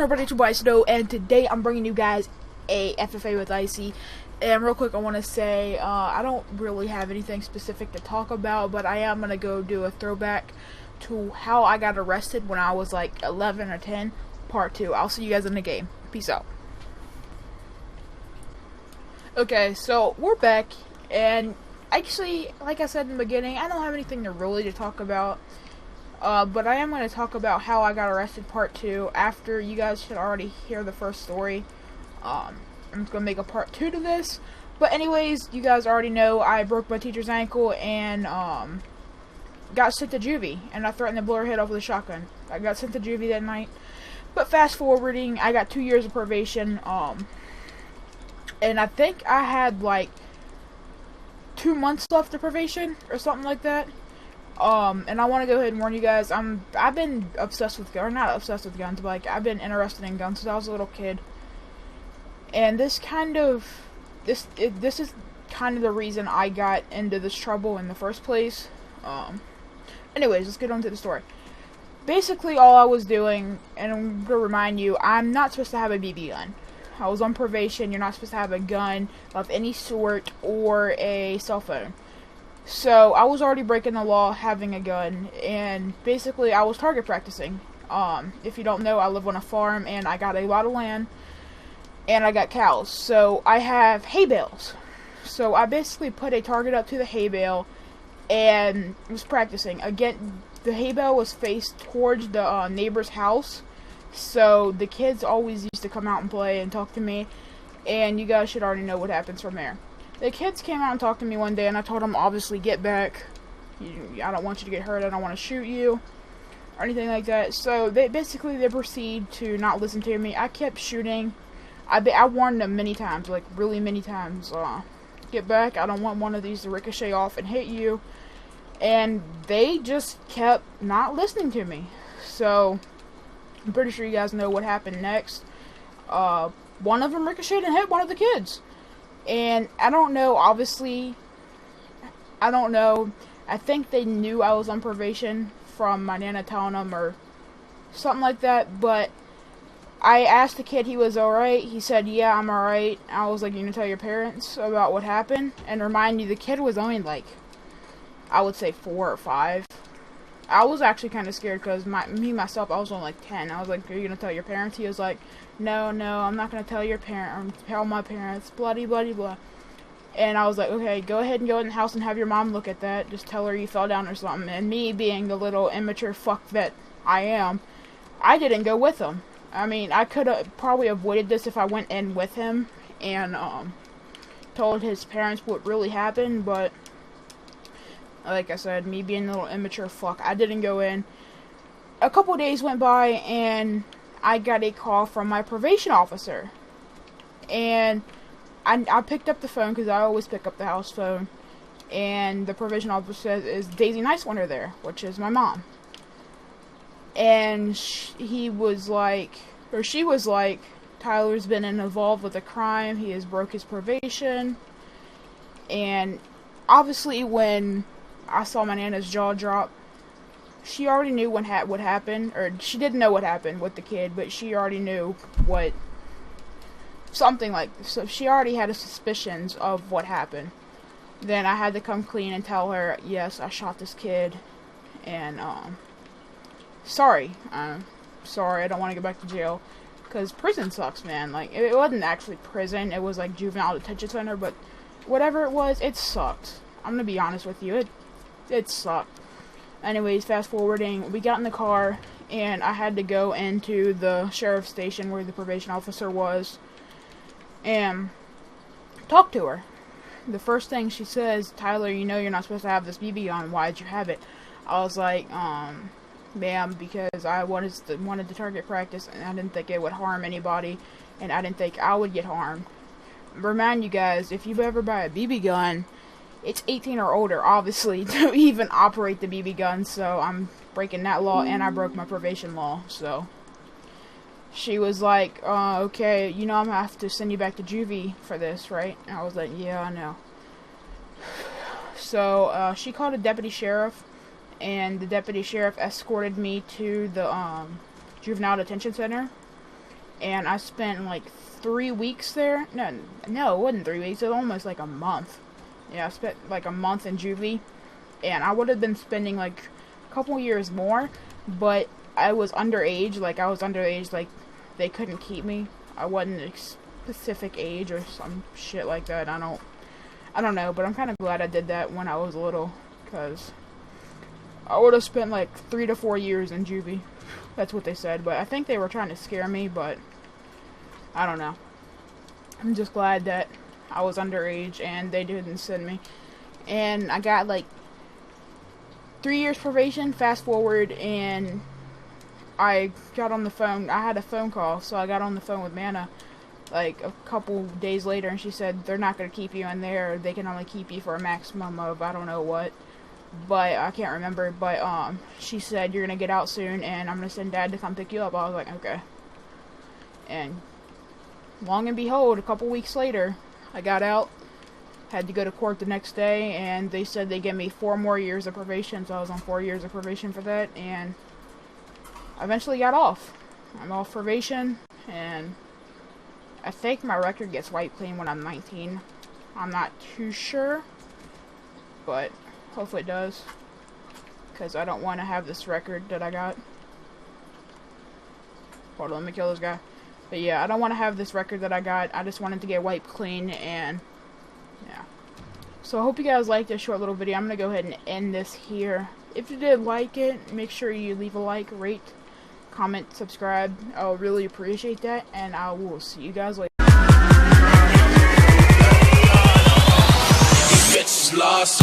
going on, everybody? It's your boy Snow, and today I'm bringing you guys a FFA with Icy. And real quick, I want to say I don't really have anything specific to talk about, but I am going to go do a throwback to how I got arrested when I was like 11 or 10, part 2. I'll see you guys in the game. Peace out. Okay, so we're back, and actually, like I said in the beginning, I don't have anything to talk about. But I am going to talk about how I got arrested part 2 after you guys should already hear the first story. I'm going to make a part 2 to this. But anyways, you guys already know I broke my teacher's ankle and got sent to juvie. And I threatened to blow her head off with a shotgun. I got sent to juvie that night. But fast forwarding, I got 2 years of probation. And I think I had like 2 months left of probation or something like that. And I want to go ahead and warn you guys, I've been obsessed with guns, or not obsessed with guns, but like, I've been interested in guns since I was a little kid. And this is kind of the reason I got into this trouble in the first place. Anyways, let's get on to the story. Basically, all I was doing, and I'm going to remind you, I'm not supposed to have a BB gun. I was on probation. You're not supposed to have a gun of any sort or a cell phone. So, I was already breaking the law having a gun, and basically I was target practicing. If you don't know, I live on a farm, and I got a lot of land, and I got cows. So, I have hay bales. So, I basically put a target up to the hay bale, and was practicing. Again, the hay bale was faced towards the neighbor's house, so the kids always used to come out and play and talk to me, and you guys should already know what happens from there. The kids came out and talked to me one day, and I told them, obviously, get back. I don't want you to get hurt. I don't want to shoot you or anything like that. So, they proceed to not listen to me. I kept shooting. I warned them many times, like, really many times. Get back. I don't want one of these to ricochet off and hit you. And they just kept not listening to me. So, I'm pretty sure you guys know what happened next. One of them ricocheted and hit one of the kids. And I don't know, obviously, I don't know. I think they knew I was on probation from my nana telling them or something like that. But I asked the kid he was alright. He said, yeah, I'm alright. I was like, you gonna tell your parents about what happened? And remind you, the kid was only like, I would say 4 or 5. I was actually kind of scared because myself, I was only like 10. I was like, are you gonna tell your parents? He was like, no, I'm not gonna tell your parent or tell my parents, bloody, bloody, blah. And I was like, okay, go ahead and go in the house and have your mom look at that. Just tell her you fell down or something. And me being the little immature fuck that I am, I didn't go with him. I mean, I could have probably avoided this if I went in with him and told his parents what really happened, but like I said, me being a little immature fuck, I didn't go in. A couple days went by, and I got a call from my probation officer. And I picked up the phone, because I always pick up the house phone. And the probation officer says, is Daisy Nicewinter there? Which is my mom. And she was like, Tyler's been involved with a crime. He has broke his probation. And obviously when I saw my nana's jaw drop, she already knew what happened, or she didn't know what happened with the kid, but she already knew so she already had suspicions of what happened. Then I had to come clean and tell her, yes, I shot this kid, and, sorry, I don't want to go back to jail, because prison sucks, man. Like, it wasn't actually prison, it was like juvenile detention center, but whatever it was, it sucked. I'm gonna be honest with you, it sucked. Anyways, fast forwarding, we got in the car, and I had to go into the sheriff's station where the probation officer was, and talk to her. The first thing she says, Tyler, you know you're not supposed to have this BB gun, why'd you have it? I was like, ma'am, because I wanted to target practice, and I didn't think it would harm anybody, and I didn't think I would get harmed. Remind you guys, if you ever buy a BB gun, it's 18 or older, obviously, to even operate the BB gun, so I'm breaking that law, and I broke my probation law, so. She was like, okay, you know I'm gonna have to send you back to juvie for this, right? And I was like, yeah, I know. So, she called a deputy sheriff, and the deputy sheriff escorted me to the, juvenile detention center. and I spent like 3 weeks there. No, it wasn't 3 weeks. It was almost like a month. Yeah, I spent like a month in juvie, and I would have been spending like a couple years more, but I was underage. Like they couldn't keep me. I wasn't a specific age or some shit like that. I don't know, but I'm kind of glad I did that when I was little, because I would have spent like 3 to 4 years in juvie. That's what they said, but I think they were trying to scare me, but I don't know. I'm just glad that I was underage and they didn't send me. And I got like 3 years probation, fast forward, and I got on the phone. I had a phone call, so I got on the phone with Mana like a couple days later, and she said they're not going to keep you in there. They can only keep you for a maximum of I don't know what, but I can't remember. But she said you're going to get out soon, and I'm going to send Dad to come pick you up. I was like, okay. And long and behold, a couple weeks later, I got out, had to go to court the next day, and they said they gave me 4 more years of probation, so I was on 4 years of probation for that, and I eventually got off. I'm off probation, and I think my record gets wiped clean when I'm 19. I'm not too sure, but hopefully it does, because I don't want to have this record that I got. Hold on, let me kill this guy. But yeah, I don't want to have this record that I got. I just wanted to get wiped clean, and yeah. So I hope you guys liked this short little video. I'm going to go ahead and end this here. If you did like it, make sure you leave a like, rate, comment, subscribe. I'll really appreciate that, and I will see you guys later. Bitches lost,